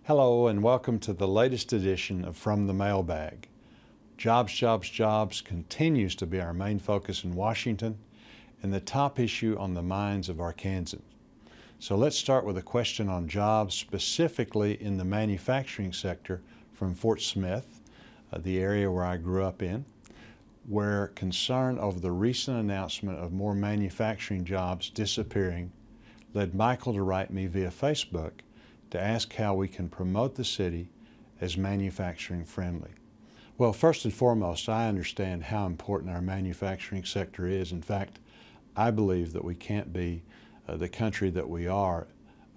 Hello and welcome to the latest edition of From the Mailbag. Jobs, jobs, jobs continues to be our main focus in Washington and the top issue on the minds of Arkansans. So let's start with a question on jobs, specifically in the manufacturing sector from Fort Smith, the area where I grew up in, where concern over the recent announcement of more manufacturing jobs disappearing led Michael to write me via Facebook to ask how we can promote the city as manufacturing friendly. Well, first and foremost, I understand how important our manufacturing sector is. In fact, I believe that we can't be the country that we are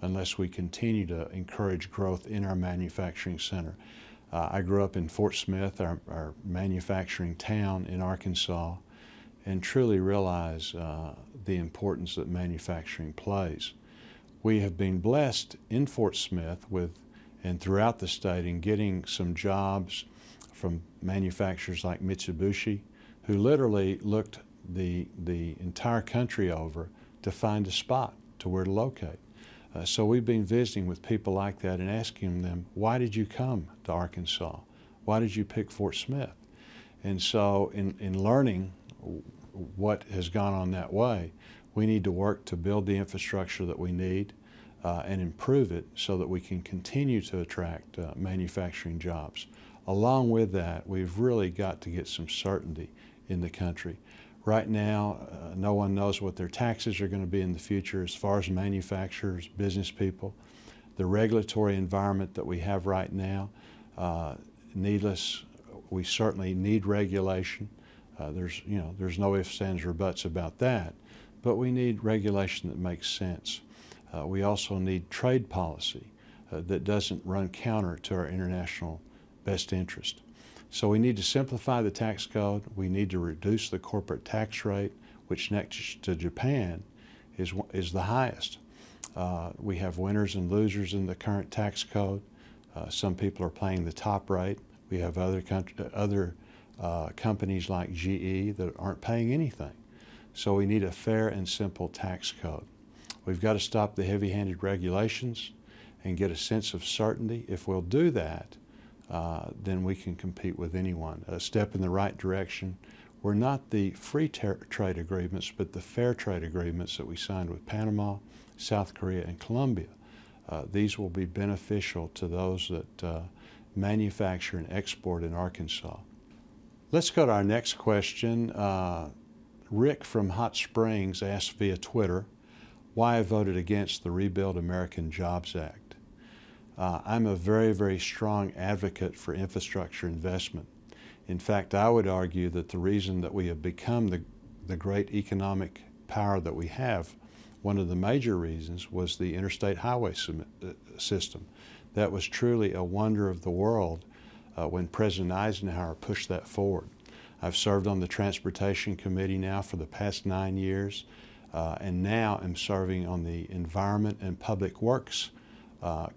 unless we continue to encourage growth in our manufacturing center. I grew up in Fort Smith, our manufacturing town in Arkansas, and truly realize the importance that manufacturing plays. We have been blessed in Fort Smith and throughout the state in getting some jobs from manufacturers like Mitsubishi, who literally looked the entire country over to find a spot to where to locate. So we've been visiting with people like that and asking them, why did you come to Arkansas? Why did you pick Fort Smith? And so in learning what has gone on that way, we need to work to build the infrastructure that we need and improve it so that we can continue to attract manufacturing jobs. Along with that, we've really got to get some certainty in the country. Right now, no one knows what their taxes are going to be in the future as far as manufacturers, business people. The regulatory environment that we have right now, we certainly need regulation. There's no ifs, ands, or buts about that, but we need regulation that makes sense. We also need trade policy that doesn't run counter to our international best interest. So we need to simplify the tax code. We need to reduce the corporate tax rate, which next to Japan is the highest. We have winners and losers in the current tax code. Some people are paying the top rate. We have other companies like GE that aren't paying anything. So we need a fair and simple tax code. We've got to stop the heavy-handed regulations and get a sense of certainty. If we'll do that, then we can compete with anyone. A step in the right direction. We're not the free trade agreements, but the fair trade agreements that we signed with Panama, South Korea, and Colombia. These will be beneficial to those that manufacture and export in Arkansas. Let's go to our next question. Rick from Hot Springs asked via Twitter why I voted against the Rebuild American Jobs Act. I'm a very, very strong advocate for infrastructure investment. In fact, I would argue that the reason that we have become the great economic power that we have, one of the major reasons was the interstate highway system. That was truly a wonder of the world when President Eisenhower pushed that forward. I've served on the Transportation Committee now for the past 9 years, and now I'm serving on the Environment and Public Works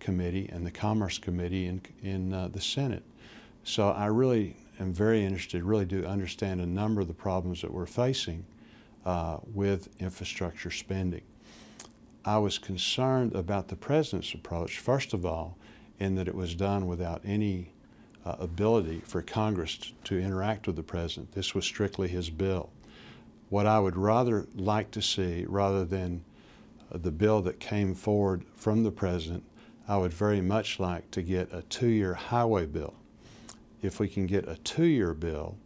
Committee and the Commerce Committee in the Senate. So I really am very interested, really do understand a number of the problems that we're facing with infrastructure spending. I was concerned about the President's approach, first of all, in that it was done without any ability for Congress to interact with the President. This was strictly his bill. What I would rather like to see, rather than the bill that came forward from the President, I would very much like to get a 2-year highway bill. If we can get a 2-year bill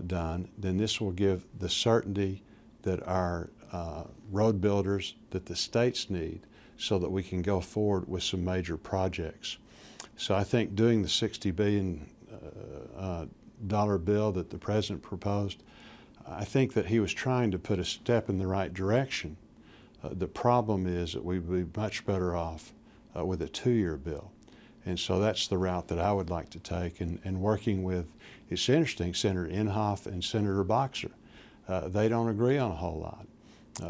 done, then this will give the certainty that our road builders, that the states need, so that we can go forward with some major projects. So I think doing the $60 billion bill that the President proposed, I think that he was trying to put a step in the right direction. The problem is that we'd be much better off with a 2-year bill. And so that's the route that I would like to take, and working with, it's interesting, Senator Inhofe and Senator Boxer. They don't agree on a whole lot,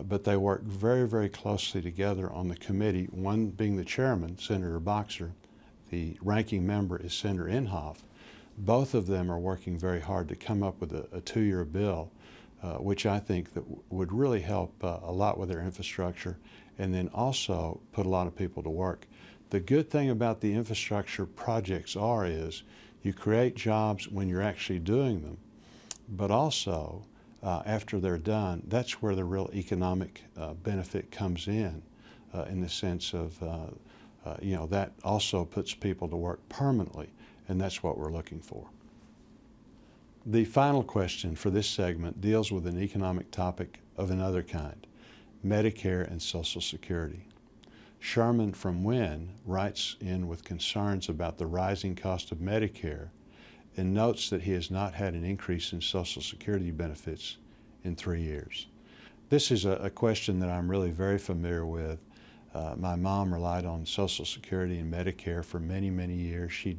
but they work very, very closely together on the committee, one being the chairman, Senator Boxer. The ranking member is Senator Inhofe. Both of them are working very hard to come up with a 2-year bill, which I think that would really help a lot with their infrastructure, and then also put a lot of people to work. The good thing about the infrastructure projects is you create jobs when you're actually doing them, but also after they're done, that's where the real economic benefit comes in the sense of, that also puts people to work permanently, and that's what we're looking for. The final question for this segment deals with an economic topic of another kind, Medicare and Social Security. Sherman from Wynn writes in with concerns about the rising cost of Medicare and notes that he has not had an increase in Social Security benefits in 3 years. This is a question that I'm really very familiar with. My mom relied on Social Security and Medicare for many, many years. She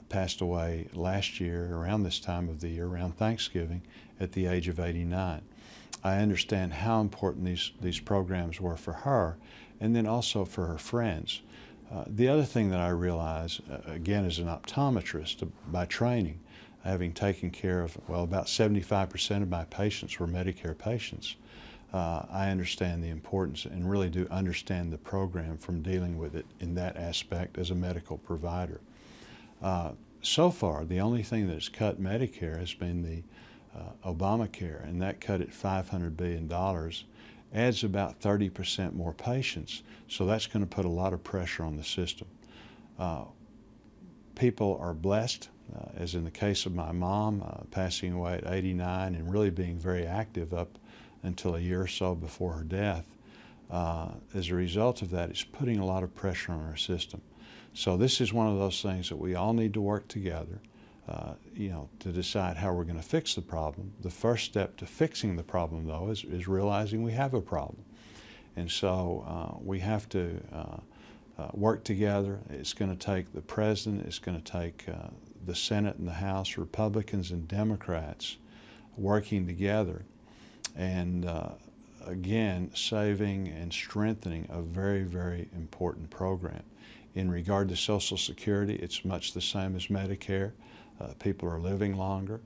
passed away last year around this time of the year, around Thanksgiving, at the age of 89. I understand how important these programs were for her, and then also for her friends. The other thing that I realize, again, as an optometrist by training, having taken care of, well, about 75% of my patients were Medicare patients, I understand the importance and really do understand the program from dealing with it in that aspect as a medical provider. So far, the only thing that has cut Medicare has been the Obamacare, and that cut it $500 billion, adds about 30% more patients, so that's going to put a lot of pressure on the system. People are blessed, as in the case of my mom, passing away at 89 and really being very active up until a year or so before her death. As a result of that, it's putting a lot of pressure on our system. So this is one of those things that we all need to work together, to decide how we're going to fix the problem. The first step to fixing the problem, though, is realizing we have a problem. And so we have to work together. It's going to take the President, it's going to take the Senate and the House, Republicans and Democrats working together, and again, saving and strengthening a very, very important program. In regard to Social Security, it's much the same as Medicare. People are living longer.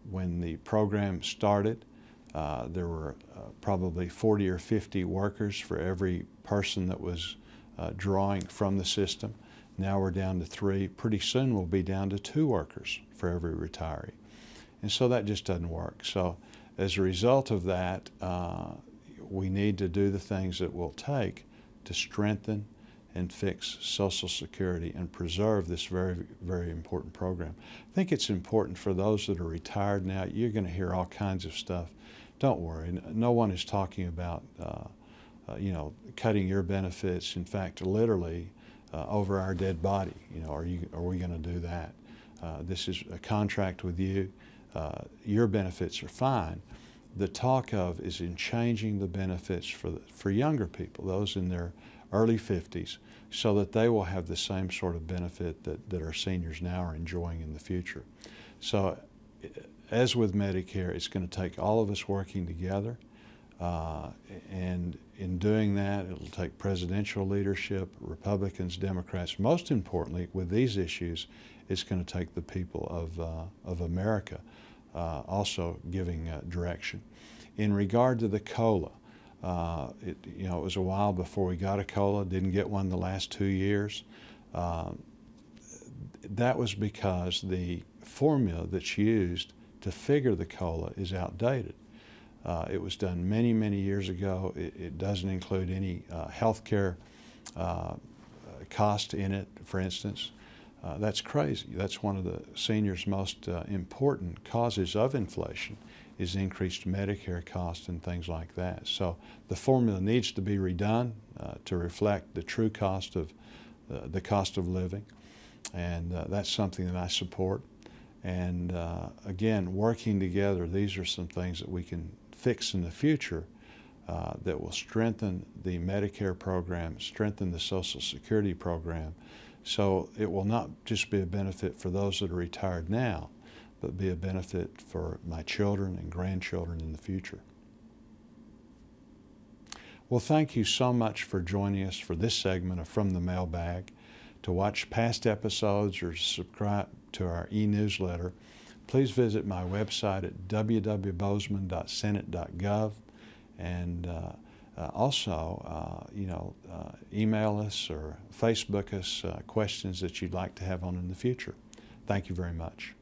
When the program started, there were probably 40 or 50 workers for every person that was drawing from the system. Now we're down to 3. Pretty soon we'll be down to 2 workers for every retiree. And so that just doesn't work. So as a result of that, we need to do the things that we'll take to strengthen and fix Social Security and preserve this very, very important program. I think it's important for those that are retired now. You're going to hear all kinds of stuff. Don't worry. No one is talking about, cutting your benefits. In fact, literally over our dead body. Are we going to do that? This is a contract with you. Your benefits are fine. The talk of is in changing the benefits for younger people, those in their early 50s, so that they will have the same sort of benefit that our seniors now are enjoying in the future. So as with Medicare, it's going to take all of us working together, and in doing that, it'll take presidential leadership, Republicans, Democrats. Most importantly, with these issues, it's going to take the people of America also giving direction. In regard to the COLA, it was a while before we got a COLA, didn't get one the last 2 years. That was because the formula that's used to figure the COLA is outdated. It was done many, many years ago. It doesn't include any health care cost in it, for instance. That's crazy. That's one of the seniors' most important causes of inflation, is increased Medicare costs and things like that. So the formula needs to be redone to reflect the true cost of the cost of living, and that's something that I support. And again, working together, these are some things that we can fix in the future that will strengthen the Medicare program, strengthen the Social Security program, so it will not just be a benefit for those that are retired now, but be a benefit for my children and grandchildren in the future. Well, thank you so much for joining us for this segment of From the Mailbag. To watch past episodes or subscribe to our e-newsletter, please visit my website at www.boozman.senate.gov. And also, email us or Facebook us questions that you'd like to have on in the future. Thank you very much.